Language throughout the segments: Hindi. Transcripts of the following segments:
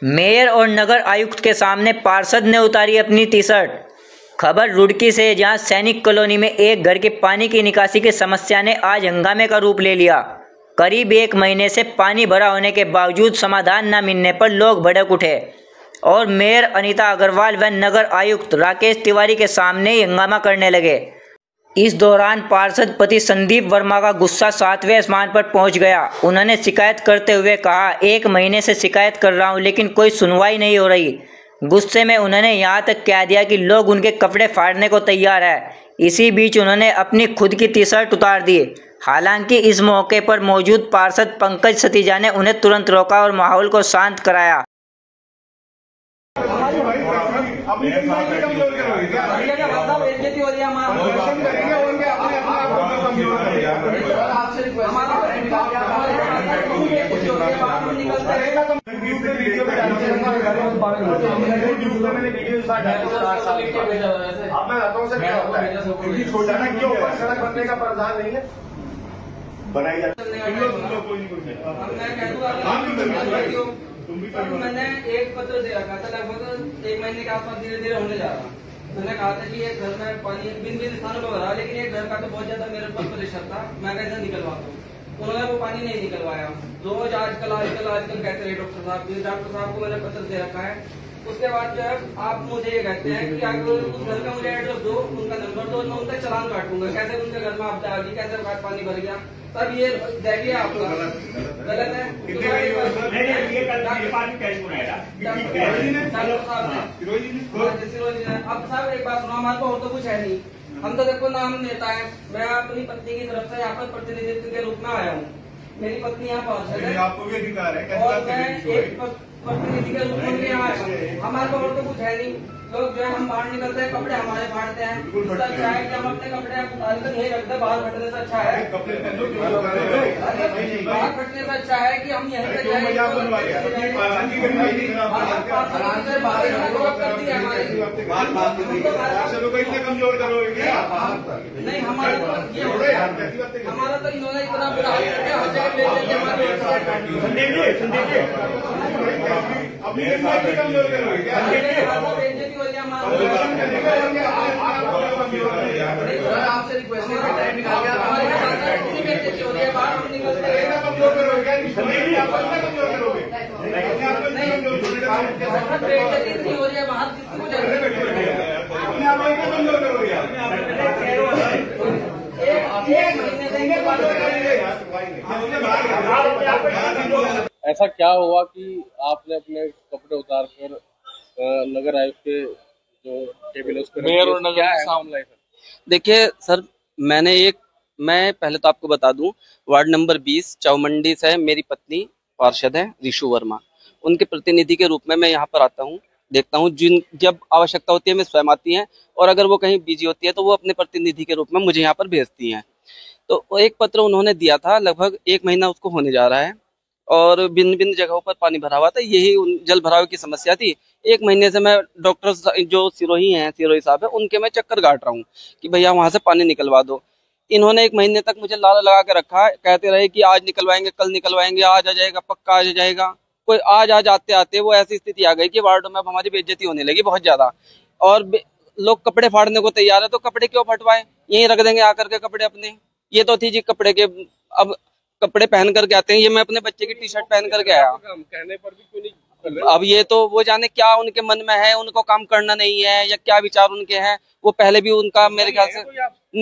मेयर और नगर आयुक्त के सामने पार्षद ने उतारी अपनी टी-शर्ट। खबर रुड़की से, जहां सैनिक कॉलोनी में एक घर के पानी की निकासी की समस्या ने आज हंगामे का रूप ले लिया। करीब 1 महीने से पानी भरा होने के बावजूद समाधान न मिलने पर लोग भड़क उठे और मेयर अनीता अग्रवाल व नगर आयुक्त राकेश तिवारी के सामने ही हंगामा करने लगे। इस दौरान पार्षद पति संदीप वर्मा का गुस्सा 7वें आसमान पर पहुंच गया। उन्होंने शिकायत करते हुए कहा, 1 महीने से शिकायत कर रहा हूं लेकिन कोई सुनवाई नहीं हो रही। गुस्से में उन्होंने यहां तक कह दिया कि लोग उनके कपड़े फाड़ने को तैयार है। इसी बीच उन्होंने अपनी खुद की टी-शर्ट उतार दी। हालांकि इस मौके पर मौजूद पार्षद पंकज सतीजा ने उन्हें तुरंत रोका और माहौल को शांत कराया। सड़क बनने का प्रावधान नहीं है, बनाई जाती। मैंने एक पत्र दे रखा था, लगभग 1 महीने के आसपास धीरे धीरे होने जा रहा। मैंने कहा था कि एक घर में पानी बिन स्थानों पर भरा, लेकिन एक घर का तो बहुत ज्यादा मेरे पर प्रेशर था, मैं कैसे निकलवाता हूँ। उन्होंने वो पानी नहीं निकलवाया। रोज आजकल कहते रहे डॉक्टर साहब को मैंने पत्र दे रखा है। उसके बाद जो है आप मुझे ये कहते हैं कि अगर उस घर का मुझे एड्रेस दो, उनका नंबर दो, मैं उनका चालान काटूंगा। कैसे उनके घर में आपदा आ गई, कैसे पानी भर गया, तब ये देखिए आपका गलत है। अब साहब एक बात सुनो, हमारे को और तो कुछ है नहीं, हम तो देखो नाम नेता है। मैं अपनी पत्नी की तरफ से यहाँ पर प्रतिनिधित्व के रूप में आया हूँ। मेरी पत्नी यहाँ पार्षद है, आपको भी अधिकार है और मैं एक प्रतिनिधि के रूप में यहाँ आया हूँ। हमारे को और तो कुछ है नहीं। लोग जो है हम बाहर निकलते हैं, कपड़े हमारे फाड़ते हैं। इससे अच्छा है कि हम अपने कपड़े अंदर नहीं रखते, बाहर फटने से अच्छा है। बाहर फटने से अच्छा है कि हम यहीं पे जाए। नहीं, हमारा तो इन्होंने इतना बुरा हाल किया, हर जगह बेइज्जती आपसे रिक्वेस्ट नहीं हो रही है बाहर, ऐसा क्या हुआ कि आपने अपने कपड़े उतार कर नगर आयुक्त के जो टेबल उस पर मेयर और नगर का मामला है? देखिए सर, मैं पहले तो आपको बता दूं, वार्ड नंबर 20 चौमंडी से मेरी पत्नी पार्षद है रिशु वर्मा। उनके प्रतिनिधि के रूप में मैं यहाँ पर आता हूँ, देखता हूँ। जब आवश्यकता होती है मैं स्वयं आती हैं, और अगर वो कहीं बिजी होती है तो वो अपने प्रतिनिधि के रूप में मुझे यहाँ पर भेजती हैं। तो एक पत्र उन्होंने दिया था, लगभग 1 महीना उसको होने जा रहा है, और भिन्न जगहों पर पानी भरा हुआ था। यही जल भराव की समस्या थी। 1 महीने से मैं डॉक्टर जो सिरोही साहब है, उनके मैं चक्कर काट रहा हूँ कि भैया वहां से पानी निकलवा दो। इन्होंने 1 महीने तक मुझे लाला लगा के रखा, कहते रहे कि आज निकलवाएंगे, कल निकलवाएंगे, आज आ जाएगा, पक्का आज आ जाएगा। कोई आज आते आते वो ऐसी स्थिति आ गई कि वार्ड में अब हमारी बेइज्जती होने लगी बहुत ज्यादा, और लोग कपड़े फाड़ने को तैयार है। तो कपड़े क्यों फटवाए, यहीं रख देंगे आकर के कपड़े अपने। ये तो थी जी कपड़े के, अब कपड़े पहन करके आते हैं। ये मैं अपने बच्चे की टी-शर्ट पहन करके आया, कहने पर भी क्यों नहीं? अब ये तो वो जाने क्या उनके मन में है, उनको काम करना नहीं है या क्या विचार उनके हैं। वो पहले भी उनका मेरे ख्याल से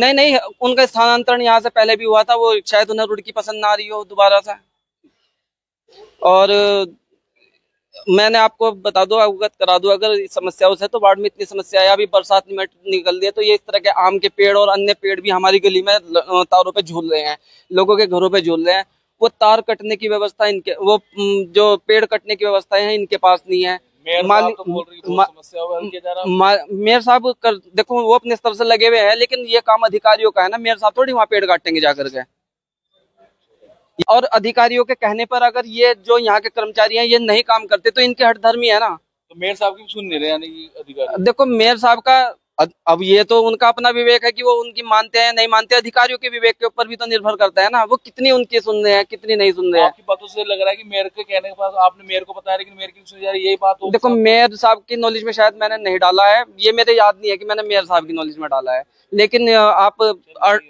नहीं, उनका स्थानांतरण यहाँ से पहले भी हुआ था। वो शायद उन्हें रुड़की पसंद ना आ रही हो दोबारा से। और मैंने आपको बता दो, अवगत करा दूं, अगर समस्याओं से तो वार्ड में इतनी समस्या है। अभी बरसात में निकल दी है तो ये इस तरह के आम के पेड़ और अन्य पेड़ भी हमारी गली में तारों पे झूल रहे हैं, लोगों के घरों पे झूल रहे हैं। वो तार कटने की व्यवस्था इनके, वो जो पेड़ कटने की व्यवस्था है इनके पास नहीं है। मेयर साहब देखो वो अपने स्तर से लगे हुए हैं, लेकिन ये काम अधिकारियों का है ना। मेयर साहब थोड़ी वहाँ पेड़ काटेंगे जाकर के। और अधिकारियों के कहने पर अगर ये जो यहाँ के कर्मचारी हैं ये नहीं काम करते तो इनके हठधर्मी है ना। तो मेयर साहब की सुन नहीं रहे यानी अधिकारी? देखो मेयर साहब का अब ये तो उनका अपना विवेक है कि वो उनकी मानते हैं नहीं मानते, अधिकारियों के विवेक के ऊपर भी तो निर्भर करता है ना, वो कितनी उनकी सुन रहे हैं कितनी नहीं सुन रहे हैं। आपकी बातों से लग रहा है कि मेयर के कहने के बाद आपने मेयर को बताया, लेकिन मेयर की सुनी जा रही है, यही बात हो। देखो मेयर साहब की नॉलेज में शायद मैंने नहीं डाला है, ये मेरे याद नहीं है कि मैंने मेयर साहब की नॉलेज में डाला है, लेकिन आप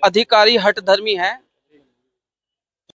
अधिकारी हठधर्मी हैं,